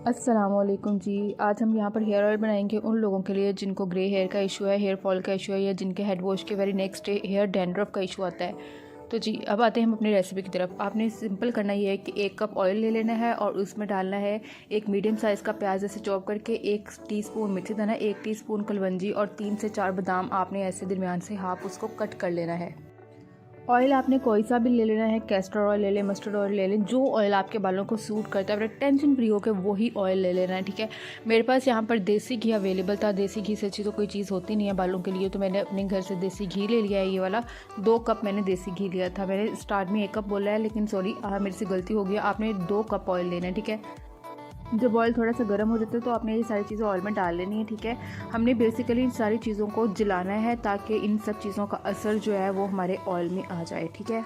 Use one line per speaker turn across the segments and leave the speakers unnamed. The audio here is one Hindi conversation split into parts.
अस्सलामुअलैकुम जी। आज हम यहाँ पर हेयर ऑयल बनाएंगे उन लोगों के लिए जिनको ग्रे हेयर का इशू है, हेयर फॉल का इशू है, या जिनके हेड वॉश के very next day hair dandruff का इशू आता है। तो जी अब आते हैं हम अपनी रेसिपी की तरफ। आपने सिंपल करना ये है कि 1 कप ऑयल ले लेना है और उसमें डालना है एक मीडियम साइज़ का प्याज ऐसे चॉप करके, 1 टीस्पून मेथी दाना, 1 टीस्पून कलवंजी और 3 से 4 बादाम आपने ऐसे दरमियान से हाफ उसको कट कर लेना है। ऑयल आपने कोई सा भी ले लेना है, कैस्टर ऑयल ले लें, मस्टर्ड ऑयल ले लें, जो ऑयल आपके बालों को सूट करता है, बड़ा टेंशन फ्री होकर वही ऑयल ले लेना है। ठीक है, मेरे पास यहाँ पर देसी घी अवेलेबल था। देसी घी से अच्छी तो कोई चीज़ होती नहीं है बालों के लिए, तो मैंने अपने घर से देसी घी ले लिया है। ये वाला 2 कप मैंने देसी घी लिया था। मैंने स्टार्ट में 1 कप बोला है, लेकिन सॉरी मेरे से गलती हो गया। आपने 2 कप ऑयल लेना है। ठीक है, जब ऑयल थोड़ा सा गर्म हो जाता है तो आपने ये सारी चीज़ें ऑयल में डाल लेनी है। ठीक है, हमने बेसिकली इन सारी चीज़ों को जलाना है ताकि इन सब चीज़ों का असर जो है वो हमारे ऑयल में आ जाए। ठीक है,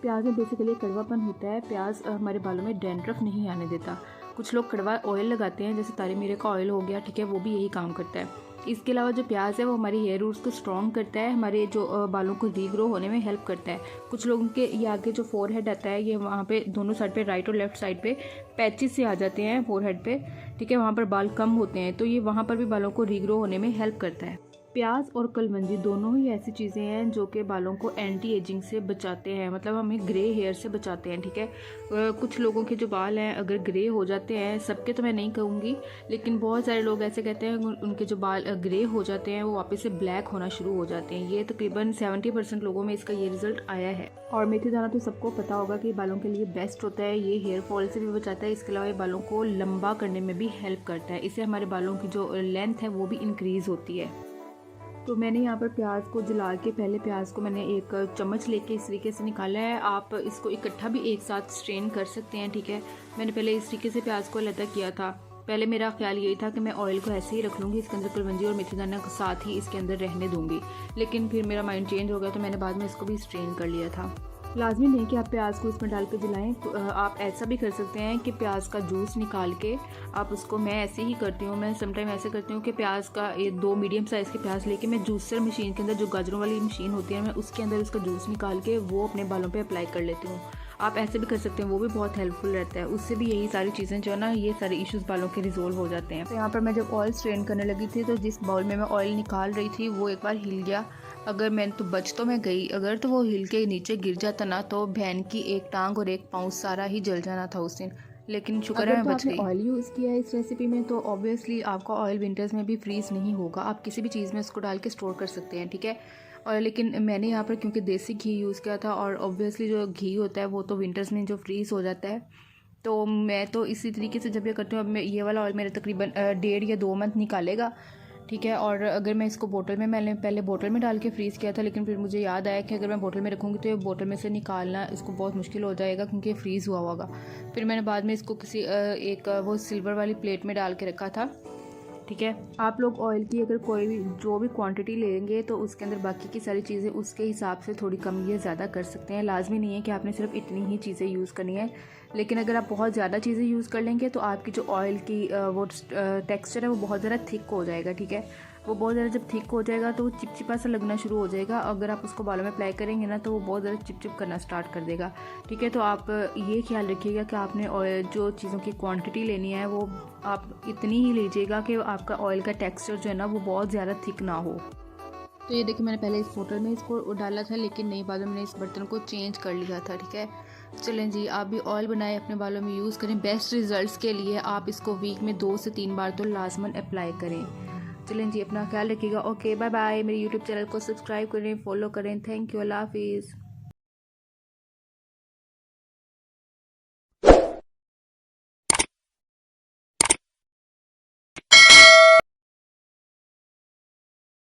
प्याज में बेसिकली कड़वापन होता है। प्याज हमारे बालों में डैंड्रफ नहीं आने देता। कुछ लोग कड़वा ऑयल लगाते हैं, जैसे तारी मीरे का ऑयल हो गया। ठीक है, वो भी यही काम करता है। इसके अलावा जो प्याज है वो हमारी हेयर रूट्स को स्ट्रॉन्ग करता है, हमारे जो बालों को रीग्रो होने में हेल्प करता है। कुछ लोगों के ये आगे जो फोरहेड आता है, ये वहाँ पे दोनों साइड पे, राइट और लेफ्ट साइड पे पैचेस से आ जाते हैं फोरहेड पे। ठीक है, वहाँ पर बाल कम होते हैं, तो ये वहाँ पर भी बालों को रीग्रो होने में हेल्प करता है। प्याज और कलवंजी दोनों ही ऐसी चीज़ें हैं जो कि बालों को एंटी एजिंग से बचाते हैं, मतलब हमें ग्रे हेयर से बचाते हैं। ठीक है, कुछ लोगों के जो बाल हैं अगर ग्रे हो जाते हैं, सबके तो मैं नहीं कहूँगी, लेकिन बहुत सारे लोग ऐसे कहते हैं उनके जो बाल ग्रे हो जाते हैं वो वापस से ब्लैक होना शुरू हो जाते हैं। ये तकरीबन 70% लोगों में इसका ये रिजल्ट आया है। और मेथी दाना तो सबको पता होगा कि बालों के लिए बेस्ट होता है। ये हेयर फॉल से भी बचाता है। इसके अलावा ये बालों को लंबा करने में भी हेल्प करता है। इससे हमारे बालों की जो लेंथ है वो भी इंक्रीज़ होती है। तो मैंने यहाँ पर प्याज को जला के, पहले प्याज को मैंने एक चम्मच लेके इस तरीके से निकाला है। आप इसको इकट्ठा भी एक साथ स्ट्रेन कर सकते हैं। ठीक है, मैंने पहले इस तरीके से प्याज को अलग किया था। पहले मेरा ख्याल यही था कि मैं ऑयल को ऐसे ही रख लूँगी, इसके अंदर कलवंजी और मेथी दाना साथ ही इसके अंदर रहने दूँगी, लेकिन फिर मेरा माइंड चेंज हो गया तो मैंने बाद में इसको भी स्ट्रेन कर लिया था। लाजमी नहीं कि आप प्याज को इसमें डाल के जलाएँ। तो आप ऐसा भी कर सकते हैं कि प्याज का जूस निकाल के आप उसको, मैं ऐसे ही करती हूँ, मैं समटाइम ऐसे करती हूँ कि प्याज का ये 2 मीडियम साइज़ के प्याज लेके मैं जूसर मशीन के अंदर, जो गाजरों वाली मशीन होती है, मैं उसके अंदर उसका जूस निकाल के वो अपने बालों पे अप्लाई कर लेती हूँ। आप ऐसे भी कर सकते हैं, वो भी बहुत हेल्पफुल रहता है। उससे भी यही सारी चीज़ें जो है ना, ये सारे इश्यूज़ बालों के रिजोल्व हो जाते हैं। तो यहाँ पर मैं जब ऑयल स्ट्रेन करने लगी थी तो जिस बाउल में मैं ऑयल निकाल रही थी वो एक बार हिल गया। अगर मैं तो बच तो मैं गई, अगर तो वो हिल के नीचे गिर जाता ना तो बहन की एक टांग और एक पाँव सारा ही जल जाना था उस दिन, लेकिन शुक्र है मैं बच गई। ऑयल यूज़ किया है इस रेसिपी में तो ऑब्वियसली आपका ऑयल विंटर्स में भी फ्रीज़ नहीं होगा। आप किसी भी चीज़ में उसको डाल के स्टोर कर सकते हैं। ठीक है, और लेकिन मैंने यहाँ पर क्योंकि देसी घी यूज़ किया था, और ऑब्वियसली जो घी होता है वो तो विंटर्स में जो फ्रीज़ हो जाता है, तो मैं तो इसी तरीके से जब ये करती हूँ। अब मैं ये वाला ऑयल मेरे तकरीबन 1.5 या 2 मंथ निकालेगा। ठीक है, और अगर मैं इसको बोतल में, मैंने पहले बोतल में डाल के फ्रीज़ किया था, लेकिन फिर मुझे याद आया कि अगर मैं बोतल में रखूँगी तो ये बोतल में से निकालना इसको बहुत मुश्किल हो जाएगा क्योंकि फ्रीज़ हुआ होगा। फिर मैंने बाद में इसको किसी एक वो सिल्वर वाली प्लेट में डाल के रखा था। ठीक है, आप लोग ऑयल की अगर कोई भी जो भी क्वांटिटी लेंगे तो उसके अंदर बाकी की सारी चीज़ें उसके हिसाब से थोड़ी कम या ज़्यादा कर सकते हैं। लाजमी नहीं है कि आपने सिर्फ इतनी ही चीज़ें यूज़ करनी है, लेकिन अगर आप बहुत ज़्यादा चीज़ें यूज़ कर लेंगे तो आपकी जो ऑयल की वो टेक्सचर है वो बहुत ज़्यादा थिक हो जाएगा। ठीक है, वो बहुत ज़्यादा जब थिक हो जाएगा तो वो चिपचिपा सा लगना शुरू हो जाएगा। अगर आप उसको बालों में अप्लाई करेंगे ना तो वो बहुत ज़्यादा चिपचिप करना स्टार्ट कर देगा। ठीक है, तो आप ये ख्याल रखिएगा कि आपने ऑयल जो चीज़ों की क्वांटिटी लेनी है वो आप इतनी ही लीजिएगा कि आपका ऑयल का टेक्सचर जो है ना वो बहुत ज़्यादा थिक ना हो। तो ये देखिए, मैंने पहले इस बोतल में इसको डाला था, लेकिन नहीं, बाद में मैंने इस बर्तन को चेंज कर लिया था। ठीक है, चलें जी, आप भी ऑयल बनाएं, अपने बालों में यूज़ करें। बेस्ट रिजल्ट्स के लिए आप इसको वीक में 2 से 3 बार तो लाजमन अप्लाई करें। चलें जी, अपना ख्याल रखिएगा। Okay, bye bye. मेरे यूट्यूब चैनल को सब्सक्राइब करें, फॉलो करें। थैंक यू, अल्लाह हाफिज़।